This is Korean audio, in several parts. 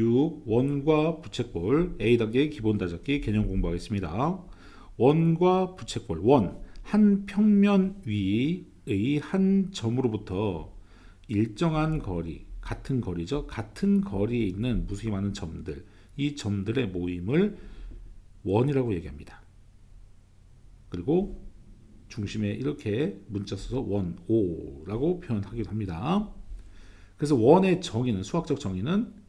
6. 원과 부채꼴 A단계 기본 다잡기 개념 공부하겠습니다. 원과 부채꼴. 원, 한 평면 위의 한 점으로부터 일정한 거리, 같은 거리죠. 같은 거리에 있는 무수히 많은 점들, 이 점들의 모임을 원이라고 얘기합니다. 그리고 중심에 이렇게 문자 써서 원, 오라고 표현하기도 합니다. 그래서 원의 정의는, 수학적 정의는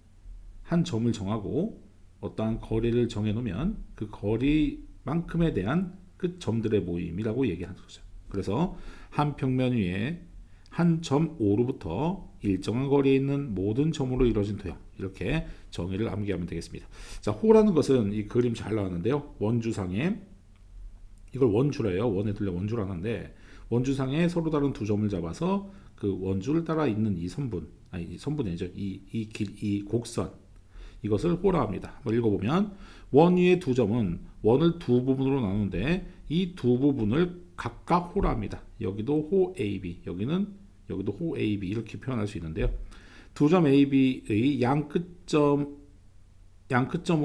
한 점을 정하고 어떠한 거리를 정해놓으면 그 거리만큼에 대한 그 점들의 모임이라고 얘기하는 거죠. 그래서 한 평면 위에 한 점 O로부터 일정한 거리에 있는 모든 점으로 이루어진 도형, 이렇게 정의를 암기하면 되겠습니다. 자, 호라는 것은 이 그림 잘 나왔는데요. 원주상에 이걸 원주래요. 원에 들려 원주라는데 원주상에 서로 다른 두 점을 잡아서 그 원주를 따라 있는 이 선분, 아니 선분이죠. 이 곡선, 이것을 호라 합니다. 한번 읽어보면 원 위의 두 점은 원을 두 부분으로 나누는데 이 두 부분을 각각 호라 합니다. 여기도 호 AB, 여기도 호 AB 이렇게 표현할 수 있는데요. 두 점 AB의 양끝점으로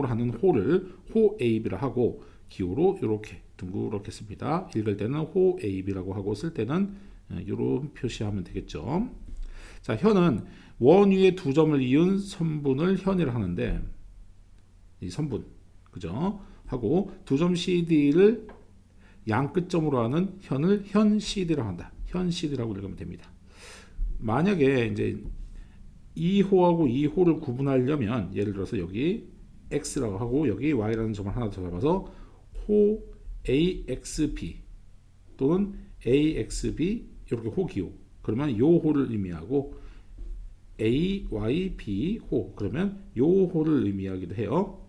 하는 호를 호 AB라 하고 기호로 이렇게 둥그렇게 씁니다. 읽을 때는 호 AB라고 하고 쓸 때는 이런 표시하면 되겠죠. 자, 현은 원 위에 두 점을 이은 선분을 현이라 하는데 이 선분, 그죠? 하고 두 점 CD를 양 끝점으로 하는 현을 현 CD라고 한다. 현 CD라고 읽으면 됩니다. 만약에 이제 이 호하고 이 호를 구분하려면 예를 들어서 여기 X라고 하고 여기 Y라는 점을 하나 더 잡아서 호 AXB 또는 AXB 이렇게 호기호, 그러면 요 호를 의미하고 AYB 호, 그러면 요 호를 의미하기도 해요.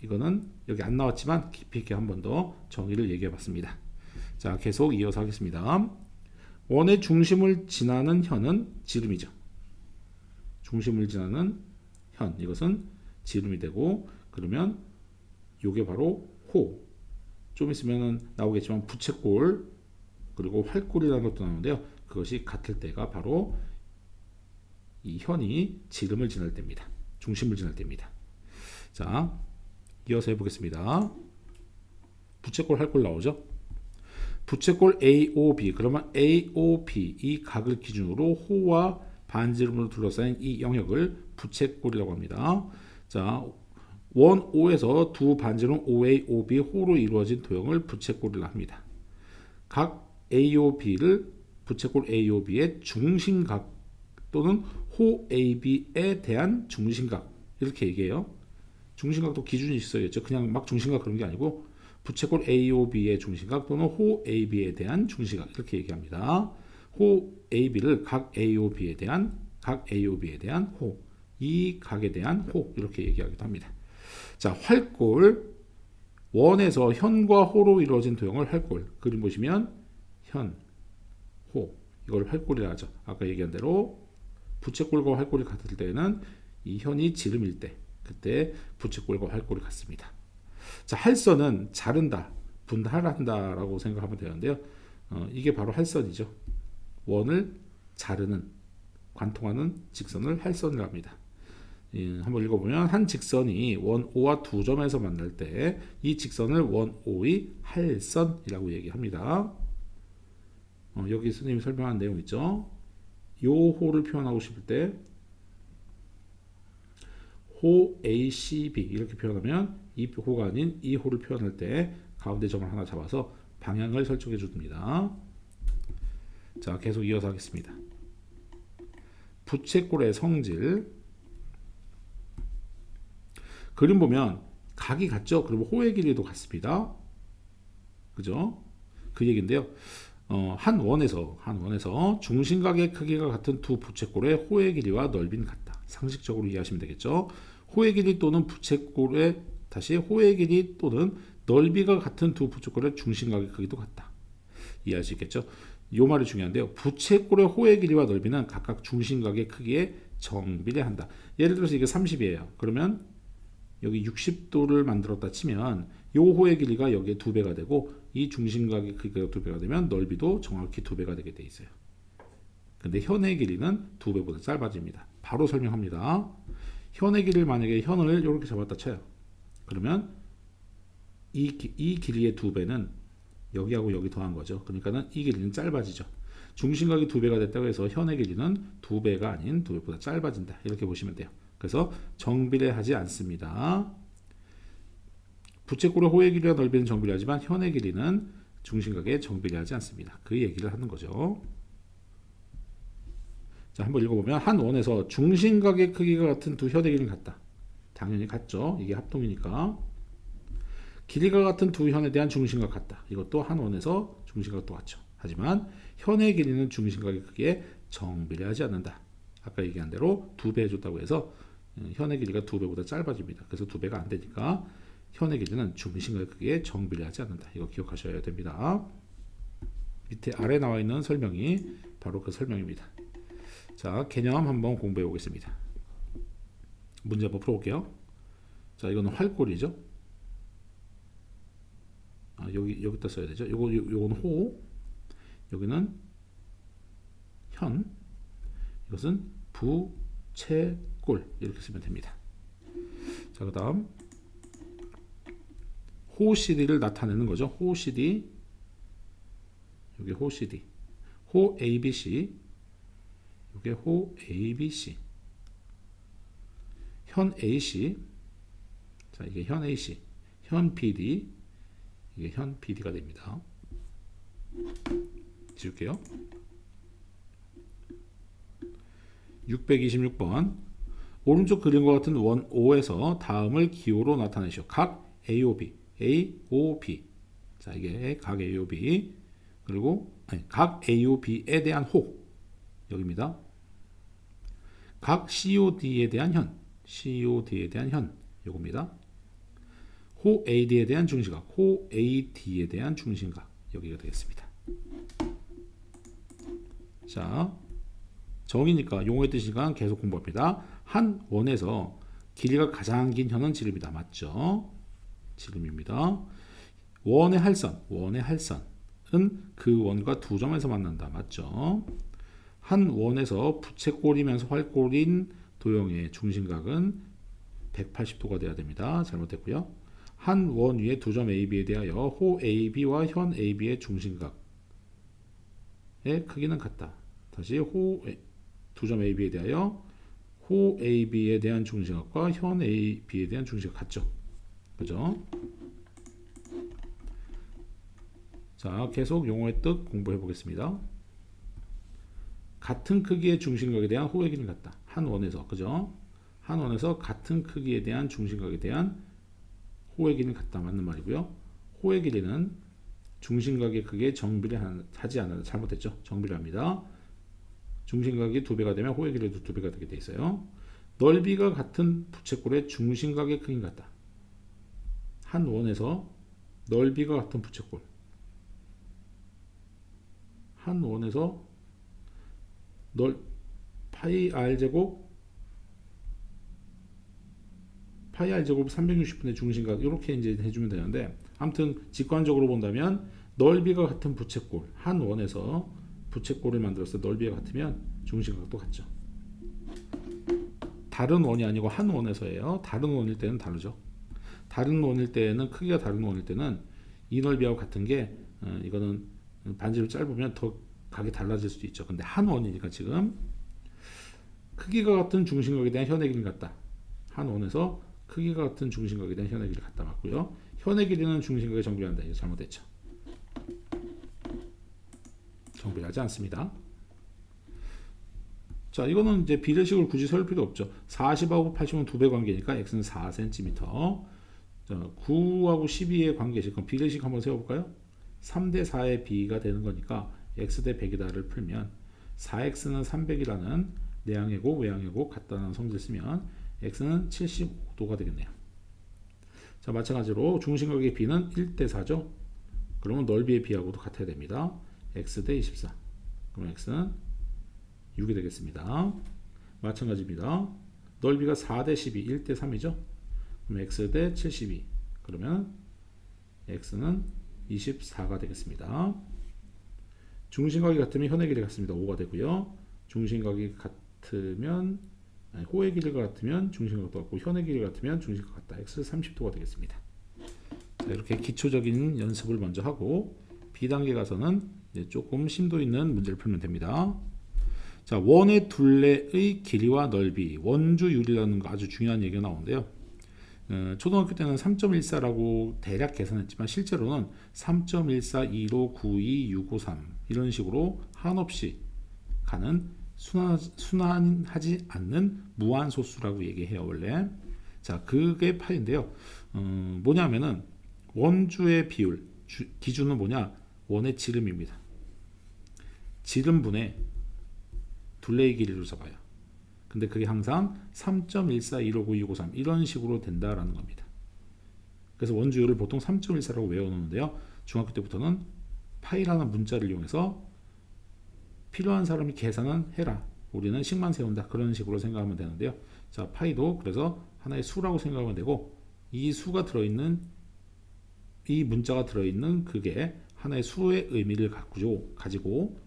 이거는 여기 안 나왔지만 깊이 있게 한 번 더 정의를 얘기해 봤습니다. 자, 계속 이어서 하겠습니다. 원의 중심을 지나는 현은 지름이죠. 중심을 지나는 현, 이것은 지름이 되고, 그러면 이게 바로 호. 좀 있으면 나오겠지만 부채꼴 그리고 활꼴이라는 것도 나오는데요. 그것이 같을 때가 바로 이 현이 지름을 지날 때입니다. 중심을 지날 때입니다. 자, 이어서 해보겠습니다. 부채꼴 활꼴 나오죠. 부채꼴 AOB, 그러면 AOB 이 각을 기준으로 호와 반지름으로 둘러싸인 이 영역을 부채꼴이라고 합니다. 자, 원 O에서 두 반지름 OA, OB, 호로 이루어진 도형을 부채꼴이라 합니다. 각 AOB를 부채꼴 AOB의 중심각 또는 호 AB에 대한 중심각 이렇게 얘기해요. 중심각도 기준이 있어야겠죠. 그냥 막 중심각 그런 게 아니고 부채꼴 AOB의 중심각 또는 호 AB에 대한 중심각 이렇게 얘기합니다. 호 AB를 각 AOB에 대한 호, 이 각에 대한 호 이렇게 얘기하기도 합니다. 자, 활꼴, 원에서 현과 호로 이루어진 도형을 활꼴, 그림 보시면 현, 호, 이걸 활꼴이라 하죠. 아까 얘기한 대로 부채꼴과 활꼴이 같을 때는 이 현이 지름일 때, 그때 부채꼴과 활꼴이 같습니다. 자, 할선은 자른다, 분할한다 라고 생각하면 되는데요. 이게 바로 할선이죠. 원을 자르는, 관통하는 직선을 할선이라고 합니다. 한번 읽어보면 한 직선이 원 O와 두 점에서 만날 때 이 직선을 원 O의 할선이라고 얘기합니다. 여기 선생님이 설명한 내용 있죠. 요 호를 표현하고 싶을 때 호 ACB 이렇게 표현하면 이 호가 아닌 이 호를 표현할 때 가운데 점을 하나 잡아서 방향을 설정해 줍니다. 자, 계속 이어서 하겠습니다. 부채꼴의 성질, 그림 보면 각이 같죠. 그리고 호의 길이도 같습니다. 그죠? 그 얘기인데요. 한 원에서 중심각의 크기가 같은 두 부채꼴의 호의 길이와 넓이는 같다. 상식적으로 이해하시면 되겠죠. 호의 길이 또는 호의 길이 또는 넓이가 같은 두 부채꼴의 중심각의 크기도 같다. 이해할 수 있겠죠? 이 말이 중요한데요. 부채꼴의 호의 길이와 넓이는 각각 중심각의 크기에 정비례한다. 예를 들어서 이게 30이에요. 그러면 여기 60도를 만들었다 치면 이 호의 길이가 여기에 2배가 되고 이 중심각의 크기가 2배가 되면 넓이도 정확히 2배가 되게 돼 있어요. 근데 현의 길이는 2배보다 짧아집니다. 바로 설명합니다. 현의 길이를 만약에 현을 이렇게 잡았다 쳐요. 그러면 이 길이의 2배는 여기하고 여기 더한 거죠. 그러니까는 이 길이는 짧아지죠. 중심각이 2배가 됐다고 해서 현의 길이는 2배가 아닌 2배보다 짧아진다. 이렇게 보시면 돼요. 그래서 정비례하지 않습니다. 부채꼴의 호의 길이와 넓이는 정비례하지만 현의 길이는 중심각에 정비례하지 않습니다. 그 얘기를 하는 거죠. 자, 한번 읽어보면 한 원에서 중심각의 크기가 같은 두 현의 길이는 같다. 당연히 같죠. 이게 합동이니까. 길이가 같은 두 현에 대한 중심각 같다. 이것도 한 원에서 중심각도 같죠. 하지만 현의 길이는 중심각의 크기에 정비례하지 않는다. 아까 얘기한 대로 2배 해줬다고 해서 현의 길이가 2배보다 짧아집니다. 그래서 2배가 안 되니까 현의 길이는 중심각의 크기에 정비례하지 않는다. 이거 기억하셔야 됩니다. 밑에 아래 나와 있는 설명이 바로 그 설명입니다. 자, 개념 한번 공부해 보겠습니다. 문제 한번 풀어볼게요. 자, 이거는 활골이죠. 여기다 써야 되죠. 요거는 호, 여기는 현, 이것은 부채꼴 이렇게 쓰면 됩니다. 자, 그다음 호 CD를 나타내는 거죠. 호 CD, 여기 호 CD, 호 ABC, 여기 호 ABC, 현 AC, 자, 이게 현 AC, 현 PD, 이게 현 PD가 됩니다. 지울게요. 626번 오른쪽 그림과 같은 원 O에서 다음을 기호로 나타내시오. 각 AOB, AOB. 자, 이게 각 AOB 그리고 각 AOB에 대한 호 여기입니다. 각 COD에 대한 현, COD에 대한 현 요겁니다. 호 AD에 대한 중심각, 호 AD에 대한 중심각 여기가 되겠습니다. 자, 정의니까 용어의 뜻이니까 계속 공부합니다. 한 원에서 길이가 가장 긴 현은 지름이다. 맞죠? 지름입니다. 원의 할선은 그 원과 두 점에서 만난다. 맞죠? 한 원에서 부채꼴이면서 활꼴인 도형의 중심각은 180도가 돼야 됩니다. 잘못됐고요. 한 원 위에 두 점 AB에 대하여 호 AB와 현 AB의 중심각의 크기는 같다. 다시 두 점 AB에 대하여 호 AB에 대한 중심각과 현 AB에 대한 중심각 같죠? 그죠? 자, 계속 용어의 뜻 공부해 보겠습니다. 같은 크기의 중심각에 대한 호의 길이는 같다. 한 원에서, 그죠? 한 원에서 같은 크기에 대한 중심각에 대한 호의 길이는 같다. 맞는 말이고요. 호의 길이는 중심각의 크기에 정비례하지 않는다. 잘못됐죠? 정비례합니다. 중심각이 2배가 되면 호의 길이도 2배가 되게 돼 있어요. 넓이가 같은 부채꼴의 중심각의 크기는 같다. 한 원에서 넓이가 같은 부채꼴. 한 원에서 파이 r제곱 360분의 중심각 이렇게 이제 해주면 되는데 아무튼 직관적으로 본다면 넓이가 같은 부채꼴 한 원에서 부채꼴을 만들었을 때 넓이가 같으면 중심각도 같죠. 다른 원이 아니고 한 원에서예요. 다른 원일 때는 다르죠. 다른 원일 때는 크기가 다른 원일 때는 이 넓이하고 같은 게 이거는 반지름 짧으면 더 각이 달라질 수도 있죠. 근데 한 원이니까 지금 크기가 같은 중심각에 대한 현의 길이는 같다. 한 원에서 크기가 같은 중심각에 대한 현의 길이 같다. 맞고요. 현의 길이는 중심각에 정비한다. 이거 잘못됐죠. 정비하지 않습니다. 자, 이거는 이제 비례식을 굳이 설 필요 없죠. 40하고 80은 2배 관계니까 x는 4cm. 자, 9하고 12의 관계식, 그럼 비례식 한번 세워볼까요? 3대 4의 b가 되는 거니까 x 대 100이다를 풀면 4x는 300이라는 내항이고 외항이고 같다는 성질을 쓰면 x는 75도가 되겠네요. 자, 마찬가지로 중심각의 b는 1대 4죠. 그러면 넓이의 b하고도 같아야 됩니다. x 대 24. 그럼 x는 6이 되겠습니다. 마찬가지입니다. 넓이가 4대 12, 1대 3이죠. 그럼 x 대 72. 그러면 x는 24가 되겠습니다. 중심각이 같으면 현의 길이 같습니다. 5가 되고요. 중심각이 같으면 아니, 호의 길이가 같으면 중심각도 같고 현의 길이가 같으면 중심각 같다. x 30도가 되겠습니다. 자, 이렇게 기초적인 연습을 먼저 하고 B단계 가서는 이제 조금 심도 있는 문제를 풀면 됩니다. 자, 원의 둘레의 길이와 넓이, 원주율이라는 거 아주 중요한 얘기가 나오는데요. 초등학교 때는 3.14라고 대략 계산했지만 실제로는 3.1425926553 이런 식으로 한없이 가는 순환하지 않는 무한소수라고 얘기해요 원래. 자, 그게 파인데요. 뭐냐면은 원주의 비율 기준은 뭐냐? 원의 지름입니다. 지름분의 둘레의 길이로 잡아요. 근데 그게 항상 3.14159253 이런 식으로 된다라는 겁니다. 그래서 원주율을 보통 3.14라고 외워놓는데요. 중학교 때부터는 파이라는 문자를 이용해서 필요한 사람이 계산은 해라. 우리는 식만 세운다. 그런 식으로 생각하면 되는데요. 자, 파이도 그래서 하나의 수라고 생각하면 되고 이 수가 들어있는 이 문자가 들어있는 그게 하나의 수의 의미를 가지고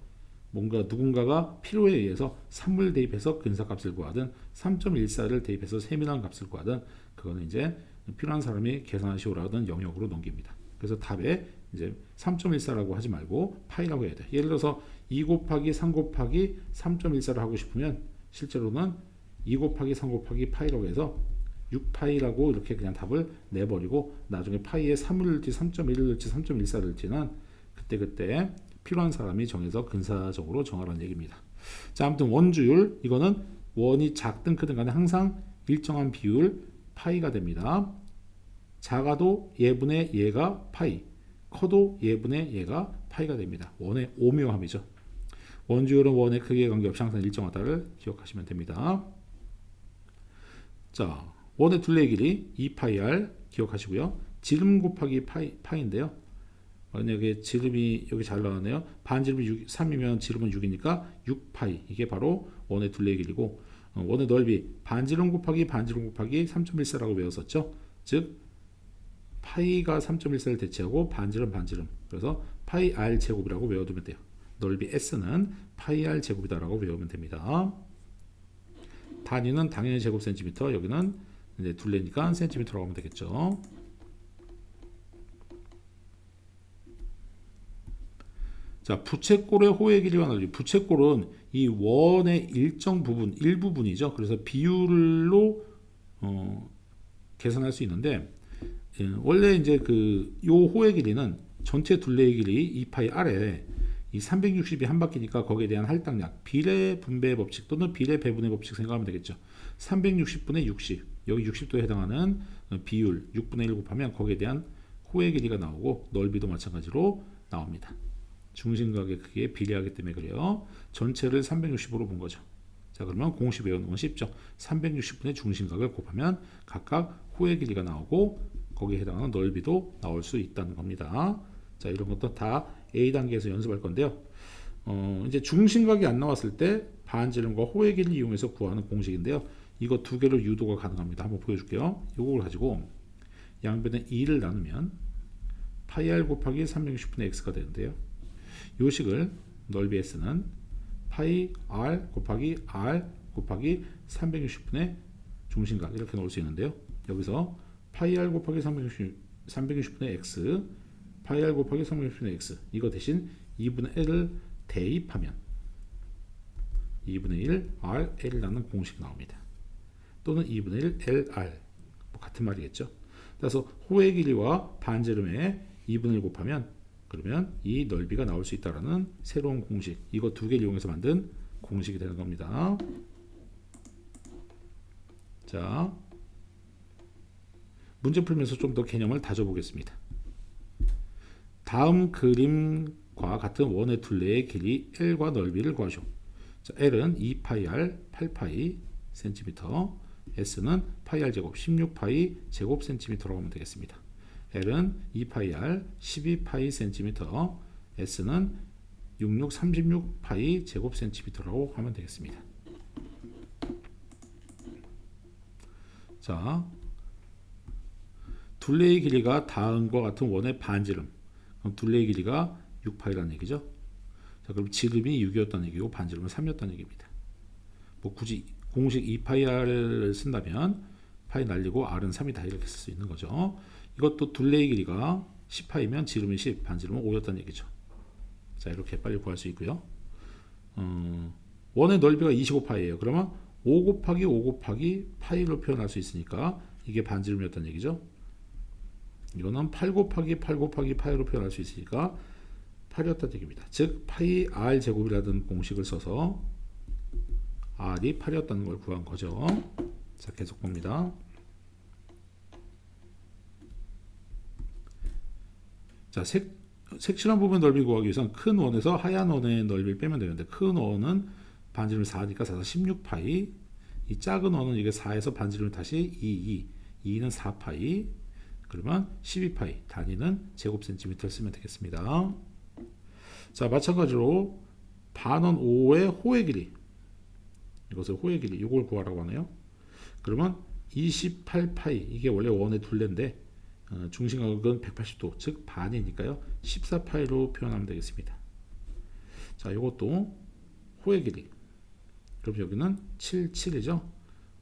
뭔가 누군가가 필요에 의해서 3을 대입해서 근사값을 구하든 3.14를 대입해서 세밀한 값을 구하든 그거는 이제 필요한 사람이 계산하시오라 하던 영역으로 넘깁니다. 그래서 답에 이제 3.14라고 하지 말고 파이라고 해야 돼. 예를 들어서 2 곱하기 3 곱하기 3.14를 하고 싶으면 실제로는 2 곱하기 3 곱하기 파이라고 해서 6파이라고 이렇게 그냥 답을 내버리고 나중에 파이에 3을 넣을지 3.1을 넣을지 3.14를 넣을지는 그때 필요한 사람이 정해서 근사적으로 정하라는 얘기입니다. 자, 아무튼 원주율 이거는 원이 작든 크든 간에 항상 일정한 비율 파이가 됩니다. 작아도 예분의 얘가 파이, 커도 예분의 얘가 파이가 됩니다. 원의 오묘함이죠. 원주율은 원의 크기에 관계없이 항상 일정하다를 기억하시면 됩니다. 자, 원의 둘레의 길이 2파이r 기억하시고요. 지름 곱하기 파이인데요. 만약에 지름이 여기 잘 나왔네요. 반지름이 3이면 지름은 6이니까 6파이 이게 바로 원의 둘레의 길이고 원의 넓이 반지름 곱하기 3.14라고 외웠었죠. 즉 파이가 3.14를 대체하고 반지름 그래서 파이 r 제곱이라고 외워두면 돼요. 넓이 s는 파이 r 제곱이다라고 외우면 됩니다. 단위는 당연히 제곱센티미터 여기는 이제 둘레니까 센티미터라고 하면 되겠죠. 자, 부채꼴의 호의 길이와 넓이. 부채꼴은 이 원의 일정 부분, 일부분이죠. 그래서 비율로 계산할 수 있는데 원래 이제 요 호의 길이는 전체 둘레의 길이 2파이 r에 이 360이 한 바퀴니까 거기에 대한 할당량, 비례 분배 법칙 또는 비례 배분의 법칙 생각하면 되겠죠. 360분의 60, 여기 60도에 해당하는 비율 6분의 1 곱하면 거기에 대한 호의 길이가 나오고 넓이도 마찬가지로 나옵니다. 중심각의 크기에 비례하기 때문에 그래요. 전체를 360으로 본 거죠. 자, 그러면 공식 외우는 건 쉽죠. 360분의 중심각을 곱하면 각각 호의 길이가 나오고 거기에 해당하는 넓이도 나올 수 있다는 겁니다. 자, 이런 것도 다 A단계에서 연습할 건데요. 이제 중심각이 안 나왔을 때 반지름과 호의 길이를 이용해서 구하는 공식인데요. 이거 두 개로 유도가 가능합니다. 한번 보여줄게요. 이걸 가지고 양변에 2를 나누면 파이 r 곱하기 360분의 x가 되는데요. 이 식을 넓이 s는 파이 r 곱하기 r 곱하기 360분의 중심각 이렇게 넣을 수 있는데요. 여기서 파이 r 곱하기 360분의 x 파이 r 곱하기 360분의 x 이거 대신 2분의 l을 대입하면 2분의 1 r l이라는 공식이 나옵니다. 또는 2분의 1 lr 뭐 같은 말이겠죠. 그래서 호의 길이와 반지름에 2분의 1 곱하면 그러면 이 넓이가 나올 수 있다라는 새로운 공식 이거 두 개를 이용해서 만든 공식이 되는 겁니다. 자, 문제 풀면서 좀 더 개념을 다져보겠습니다. 다음 그림과 같은 원의 둘레의 길이 L과 넓이를 구하시오. 자, L은 2파이r 8파이 센티미터, S는 파이r 제곱 16파이 제곱 센티미터라고 하면 되겠습니다. L은 2파이r 12파이 센티미터, S는 3636파이 제곱 센티미터라고 하면 되겠습니다. 자, 둘레의 길이가 다음과 같은 원의 반지름. 그럼 둘레의 길이가 6파이라는 얘기죠. 자, 그럼 지름이 6이었다는 얘기고 반지름은 3이었다는 얘기입니다. 뭐 굳이 공식 2파이r을 쓴다면 파이 날리고 r은 3이다 이렇게 쓸 수 있는 거죠. 이것도 둘레의 길이가 10파이면 지름이 10, 반지름은 5였다는 얘기죠. 자, 이렇게 빨리 구할 수 있고요. 원의 넓이가 25파이예요. 그러면 5 곱하기 5 곱하기 파이로 표현할 수 있으니까 이게 반지름이었다는 얘기죠. 이거는 8 곱하기 8 곱하기 파이로 표현할 수 있으니까 8이었다는 얘기입니다. 즉 파이 r 제곱이라는 공식을 써서 r이 8이었다는 걸 구한 거죠. 자, 계속 봅니다. 자, 색칠한 부분 넓이 구하기 위해서는 큰 원에서 하얀 원의 넓이를 빼면 되는데, 큰 원은 반지름이 4니까 4서 16파이, 이 작은 원은 이게 4에서 반지름이 다시 2는 4파이, 그러면 12파이, 단위는 제곱센티미터를 쓰면 되겠습니다. 자, 마찬가지로 반원 5의 호의 길이, 이것을 호의 길이, 이걸 구하라고 하네요. 그러면 28파이, 이게 원래 원의 둘레인데 중심각은 180도, 즉 반이니까요 14파이로 표현하면 되겠습니다. 자, 이것도 호의 길이, 그럼 여기는 77이죠.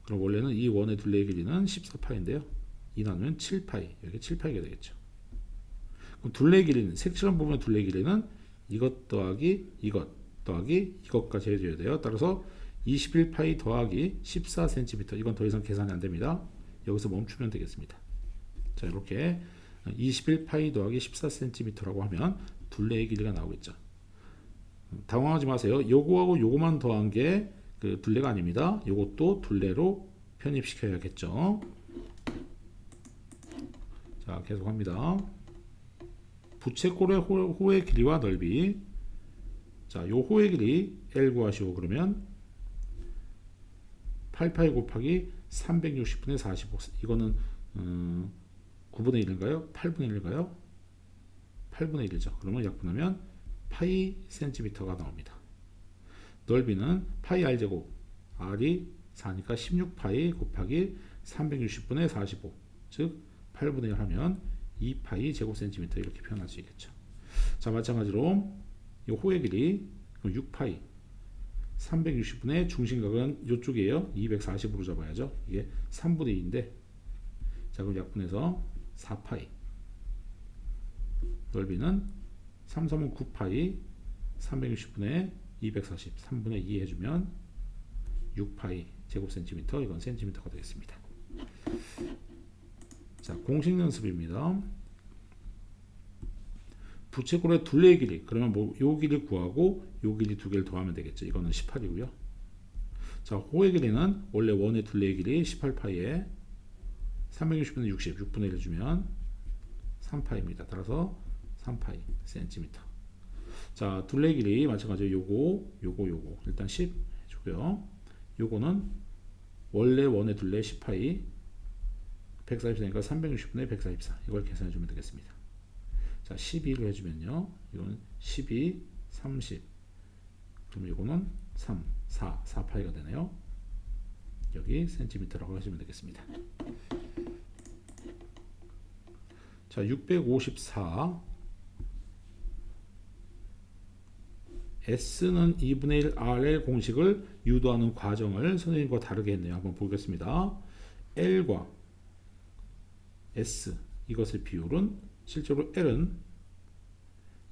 그럼 원래는 이 원의 둘레의 길이는 14파인데요 2 나누면 7파이, 여기 7파이가 되겠죠. 그럼 둘레의 길이는, 색칠한 부분의 둘레의 길이는 이것 더하기 이것 더하기 이것까지 해줘야 돼요. 따라서 21파이 더하기 14cm, 이건 더 이상 계산이 안 됩니다. 여기서 멈추면 되겠습니다. 자, 이렇게 21파이 더하기 14cm라고 하면 둘레의 길이가 나오겠죠. 당황하지 마세요. 요거하고 요거만 더한 게 그 둘레가 아닙니다. 요것도 둘레로 편입시켜야겠죠. 자, 계속합니다. 부채꼴의 호의 길이와 넓이. 자, 요 호의 길이 L 구하시오. 그러면 8파이 곱하기 360분의 45. 이거는 9분의 1인가요? 8분의 1인가요? 8분의 1이죠. 그러면 약분하면 파이 센티미터가 나옵니다. 넓이는 파이 r제곱, r이 4니까 16파이 곱하기 360분의 45, 즉 8분의 1 하면 2파이 제곱센티미터 이렇게 표현할 수 있겠죠. 자, 마찬가지로 이 호의 길이 6파이, 360분의 중심각은 이쪽이에요. 240으로 잡아야죠. 이게 3분의 2인데, 자, 그럼 약분해서 4파이, 넓이는 3, 3은 9파이, 360분의 240, 3분의 2 해주면 6파이 제곱센티미터, 이건 센티미터가 되겠습니다. 자, 공식 연습입니다. 부채꼴의 둘레의 길이, 그러면 요 길이 구하고 요 길이 두 개를 더하면 되겠죠. 이거는 18이고요. 자, 호의 길이는 원래 원의 둘레의 길이 18파이에 360분의 60, 6분의 1을 주면 3파이입니다. 따라서 3파이 센티미터. 자, 둘레 길이 마찬가지로 요거 일단 10 해주고요. 요거는 원래 원의 둘레 10파이, 144니까 360분의 144, 이걸 계산해 주면 되겠습니다. 자, 12로 해주면요, 이거는 12, 30, 그럼 이거는 3, 4파이가 되네요. 여기 센티미터라고 하시면 되겠습니다. 자, 654, S는 2분의 1 R의 공식을 유도하는 과정을 선생님과 다르게 했네요. 한번 보겠습니다. L과 S, 이것의 비율은 실제로 L은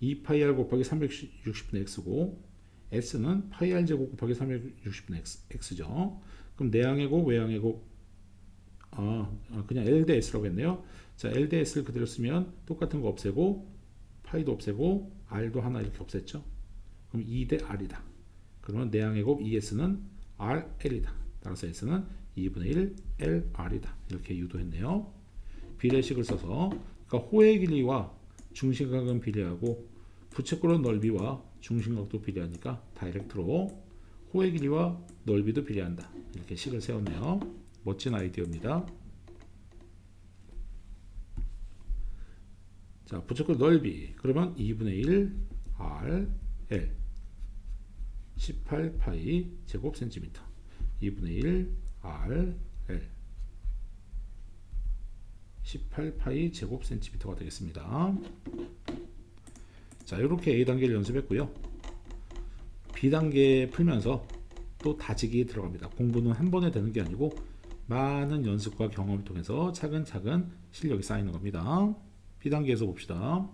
2파이 R 곱하기 360분의 X고, S는 파이 R 제곱 곱하기 360분의 X죠. 그럼 내항의 곱, 외항의 곱, 그냥 L 대 S라고 했네요. 자, L 대 S를 그대로 쓰면 똑같은 거 없애고 파이도 없애고 R도 하나 이렇게 없앴죠. 그럼 2 대 R이다. 그러면 내항의 곱 ES는 RL이다. 따라서 S는 2분의 1 LR이다. 이렇게 유도했네요. 비례식을 써서, 그러니까 호의 길이와 중심각은 비례하고 부채꼴의 넓이와 중심각도 비례하니까 다이렉트로 호의 길이와 넓이도 비례한다. 이렇게 식을 세웠네요. 멋진 아이디어입니다. 자, 부채꼴 넓이, 그러면 2분의 1 R L 18파이 제곱센티미터, 2분의 1 R L 18파이 제곱센티미터가 되겠습니다. 자, 이렇게 A단계를 연습했고요. B단계 풀면서 또 다지기 들어갑니다. 공부는 한 번에 되는 게 아니고 많은 연습과 경험을 통해서 차근차근 실력이 쌓이는 겁니다. B단계에서 봅시다.